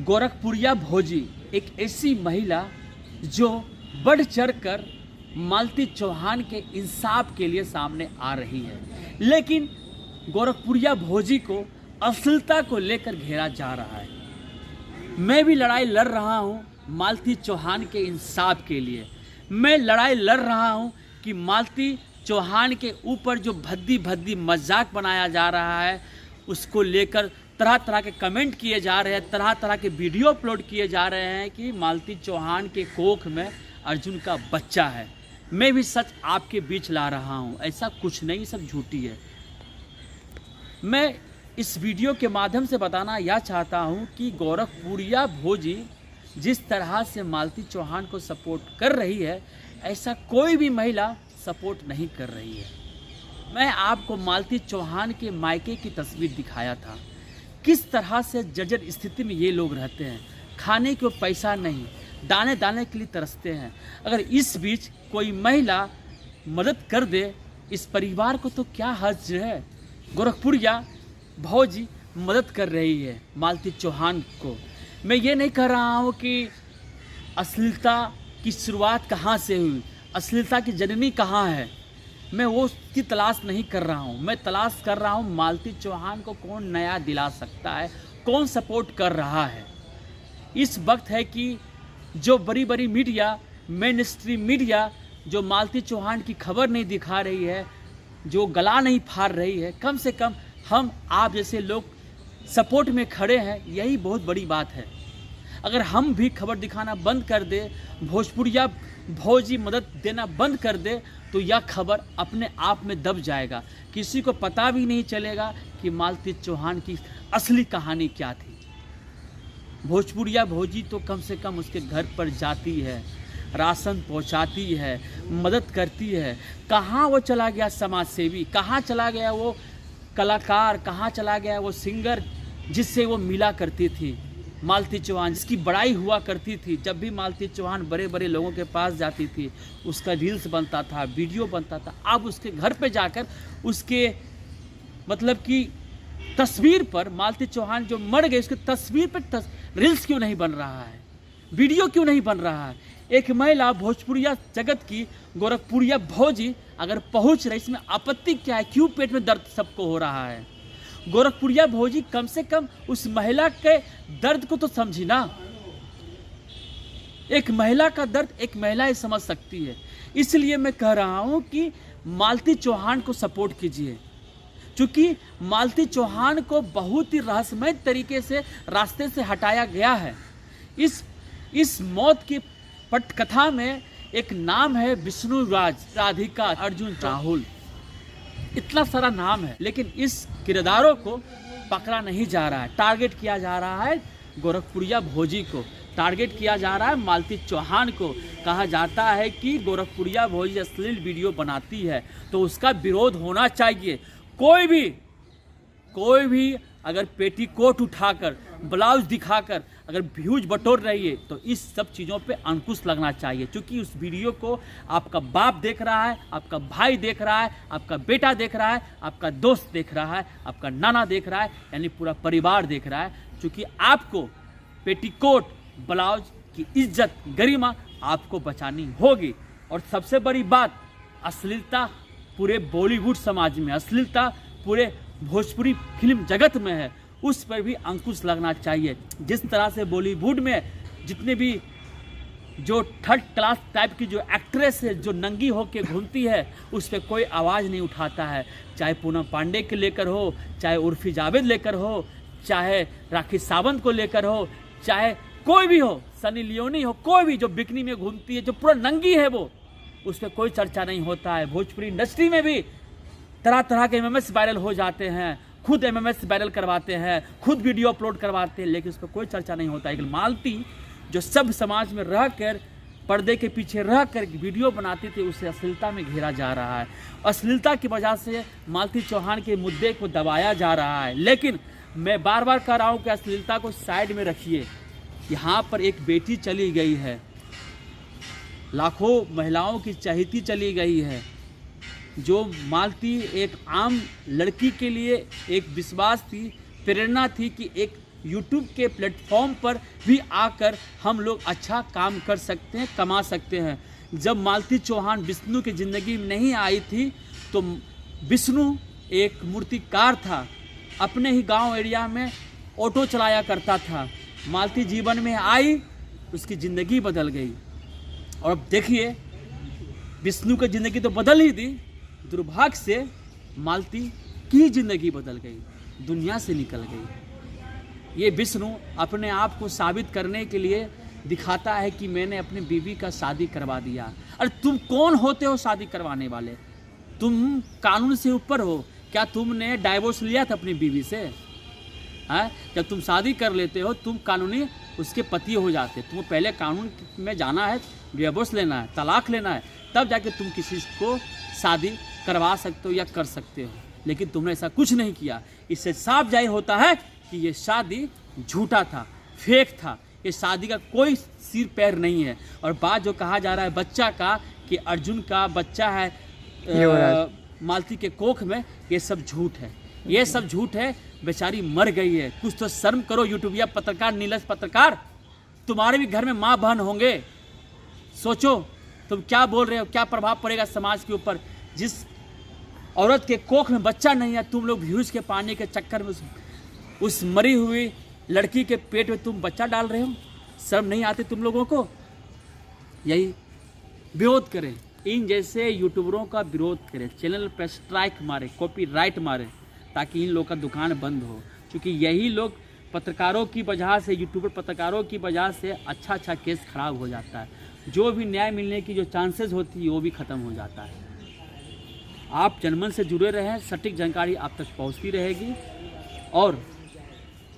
गोरखपुरिया भोजी एक ऐसी महिला जो बढ़ चढ़ कर मालती चौहान के इंसाफ के लिए सामने आ रही है, लेकिन गोरखपुरिया भोजी को अश्लीलता को लेकर घेरा जा रहा है। मैं भी लड़ाई लड़ रहा हूँ मालती चौहान के इंसाफ के लिए। मैं लड़ाई लड़ रहा हूँ कि मालती चौहान के ऊपर जो भद्दी भद्दी मजाक बनाया जा रहा है, उसको लेकर तरह तरह के कमेंट किए जा रहे हैं, तरह तरह के वीडियो अपलोड किए जा रहे हैं कि मालती चौहान के कोख में अर्जुन का बच्चा है। मैं भी सच आपके बीच ला रहा हूँ, ऐसा कुछ नहीं, सब झूठी है। मैं इस वीडियो के माध्यम से बताना यह चाहता हूँ कि गोरखपुरिया भोजी जिस तरह से मालती चौहान को सपोर्ट कर रही है, ऐसा कोई भी महिला सपोर्ट नहीं कर रही है। मैं आपको मालती चौहान के मायके की तस्वीर दिखाया था, किस तरह से जर्जर स्थिति में ये लोग रहते हैं। खाने को पैसा नहीं, दाने दाने के लिए तरसते हैं। अगर इस बीच कोई महिला मदद कर दे इस परिवार को तो क्या हर्ज है। गोरखपुरिया भौजी मदद कर रही है मालती चौहान को। मैं ये नहीं कह रहा हूँ कि अश्लीलता की शुरुआत कहाँ से हुई, अश्लीलता की जननी कहाँ है, मैं वो की तलाश नहीं कर रहा हूँ। मैं तलाश कर रहा हूँ मालती चौहान को कौन नया दिला सकता है, कौन सपोर्ट कर रहा है। इस वक्त है कि जो बड़ी बड़ी मीडिया, मेन स्ट्रीम मीडिया जो मालती चौहान की खबर नहीं दिखा रही है, जो गला नहीं फाड़ रही है, कम से कम हम आप जैसे लोग सपोर्ट में खड़े हैं, यही बहुत बड़ी बात है। अगर हम भी खबर दिखाना बंद कर दे, भोजपुरिया भौजी मदद देना बंद कर दे, तो यह खबर अपने आप में दब जाएगा। किसी को पता भी नहीं चलेगा कि मालती चौहान की असली कहानी क्या थी। भोजपुरिया भौजी तो कम से कम उसके घर पर जाती है, राशन पहुंचाती है, मदद करती है। कहाँ वो चला गया समाज सेवी, कहाँ चला गया वो कलाकार, कहाँ चला गया वो सिंगर जिससे वो मिला करती थी मालती चौहान, जिसकी बड़ाई हुआ करती थी। जब भी मालती चौहान बड़े बड़े लोगों के पास जाती थी, उसका रील्स बनता था, वीडियो बनता था। अब उसके घर पे जाकर उसके मतलब कि तस्वीर पर मालती चौहान जो मर गए, उसकी तस्वीर पर रील्स क्यों नहीं बन रहा है, वीडियो क्यों नहीं बन रहा है। एक महिला भोजपुरिया जगत की गोरखपुरिया भौजी अगर पहुंच रही, इसमें आपत्ति क्या है, क्यों पेट में दर्द सबको हो रहा है। गोरखपुरिया भौजी कम से कम उस महिला के दर्द को तो समझी ना। एक महिला का दर्द एक महिला ही समझ सकती है। इसलिए मैं कह रहा हूं कि मालती चौहान को सपोर्ट कीजिए, क्योंकि मालती चौहान को बहुत ही रहस्यमय तरीके से रास्ते से हटाया गया है। इस मौत की पटकथा में एक नाम है विष्णु राज, राधिका, अर्जुन, राहुल, इतना सारा नाम है, लेकिन इस किरदारों को पकड़ा नहीं जा रहा है। टारगेट किया जा रहा है गोरखपुरिया भौजी को, टारगेट किया जा रहा है मालती चौहान को। कहा जाता है कि गोरखपुरिया भौजी अश्लील वीडियो बनाती है तो उसका विरोध होना चाहिए। कोई भी अगर पेटीकोट उठाकर, ब्लाउज दिखाकर अगर व्यूज बटोर रही है तो इस सब चीज़ों पे अंकुश लगना चाहिए, क्योंकि उस वीडियो को आपका बाप देख रहा है, आपका भाई देख रहा है, आपका बेटा देख रहा है, आपका दोस्त देख रहा है, आपका नाना देख रहा है, यानी पूरा परिवार देख रहा है। क्योंकि आपको पेटीकोट ब्लाउज की इज्जत, गरिमा आपको बचानी होगी। और सबसे बड़ी बात, अश्लीलता पूरे बॉलीवुड समाज में, अश्लीलता पूरे भोजपुरी फिल्म जगत में है, उस पर भी अंकुश लगना चाहिए। जिस तरह से बॉलीवुड में जितने भी जो थर्ड क्लास टाइप की जो एक्ट्रेस है, जो नंगी होकर घूमती है, उस पर कोई आवाज़ नहीं उठाता है। चाहे पूनम पांडे के लेकर हो, चाहे उर्फी जावेद लेकर हो, चाहे राखी सावंत को लेकर हो, चाहे कोई भी हो, सनी लियोनी हो, कोई भी जो बिकनी में घूमती है, जो पूरा नंगी है, वो उस पर कोई चर्चा नहीं होता है। भोजपुरी इंडस्ट्री में भी तरह तरह के एमएमएस वायरल हो जाते हैं, खुद एमएमएस वायरल करवाते हैं, खुद वीडियो अपलोड करवाते हैं, लेकिन उस पर कोई चर्चा नहीं होता है। लेकिन मालती जो सब समाज में रहकर, पर्दे के पीछे रहकर वीडियो बनाती थी, उसे अश्लीलता में घेरा जा रहा है। अश्लीलता की वजह से मालती चौहान के मुद्दे को दबाया जा रहा है। लेकिन मैं बार बार कह रहा हूँ कि अश्लीलता को साइड में रखिए। यहाँ पर एक बेटी चली गई है, लाखों महिलाओं की चहेती चली गई है, जो मालती एक आम लड़की के लिए एक विश्वास थी, प्रेरणा थी कि एक यूट्यूब के प्लेटफॉर्म पर भी आकर हम लोग अच्छा काम कर सकते हैं, कमा सकते हैं। जब मालती चौहान विष्णु की ज़िंदगी में नहीं आई थी तो विष्णु एक मूर्तिकार था, अपने ही गांव एरिया में ऑटो चलाया करता था। मालती जीवन में आई, उसकी ज़िंदगी बदल गई। और अब देखिए, विष्णु की ज़िंदगी तो बदल ही दी, दुर्भाग्य से मालती की ज़िंदगी बदल गई, दुनिया से निकल गई। ये विष्णु अपने आप को साबित करने के लिए दिखाता है कि मैंने अपनी बीवी का शादी करवा दिया। अरे तुम कौन होते हो शादी करवाने वाले? तुम कानून से ऊपर हो क्या? तुमने डाइवोर्स लिया था अपनी बीवी से? है, जब तुम शादी कर लेते हो तुम कानूनी उसके पति हो जाते। तुम्हें पहले कानून में जाना है, डिवोर्स लेना है, तलाक लेना है, तब जाके तुम किसी को शादी करवा सकते हो या कर सकते हो। लेकिन तुमने ऐसा कुछ नहीं किया। इससे साफ जाहिर होता है कि ये शादी झूठा था, फेक था। ये शादी का कोई सिर पैर नहीं है। और बात जो कहा जा रहा है बच्चा का, कि अर्जुन का बच्चा है मालती के कोख में, ये सब झूठ है, ये सब झूठ है। बेचारी मर गई है। कुछ तो शर्म करो यूट्यूबिया पत्रकार, नीलस पत्रकार, तुम्हारे भी घर में माँ बहन होंगे। सोचो तुम क्या बोल रहे हो, क्या प्रभाव पड़ेगा समाज के ऊपर। जिस औरत के कोख में बच्चा नहीं है, तुम लोग व्यूज के पाने के चक्कर में उस मरी हुई लड़की के पेट में तुम बच्चा डाल रहे हो। शर्म नहीं आती तुम लोगों को? यही विरोध करें, इन जैसे यूट्यूबरों का विरोध करें, चैनल पर स्ट्राइक मारे, कॉपीराइट मारे, ताकि इन लोग का दुकान बंद हो। क्योंकि यही लोग पत्रकारों की वजह से, यूट्यूबर पत्रकारों की वजह से अच्छा केस खराब हो जाता है। जो भी न्याय मिलने की जो चांसेस होती है वो भी ख़त्म हो जाता है। आप जनमन से जुड़े रहें, सटीक जानकारी आप तक पहुंचती रहेगी और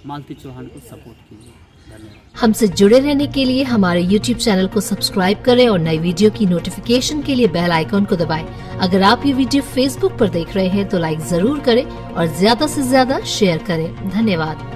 मालती चौहान को सपोर्ट कीजिए। धन्यवाद। हमसे जुड़े रहने के लिए हमारे YouTube चैनल को सब्सक्राइब करें और नई वीडियो की नोटिफिकेशन के लिए बेल आइकॉन को दबाएं। अगर आप ये वीडियो Facebook पर देख रहे हैं तो लाइक जरूर करें और ज्यादा से ज्यादा शेयर करें। धन्यवाद।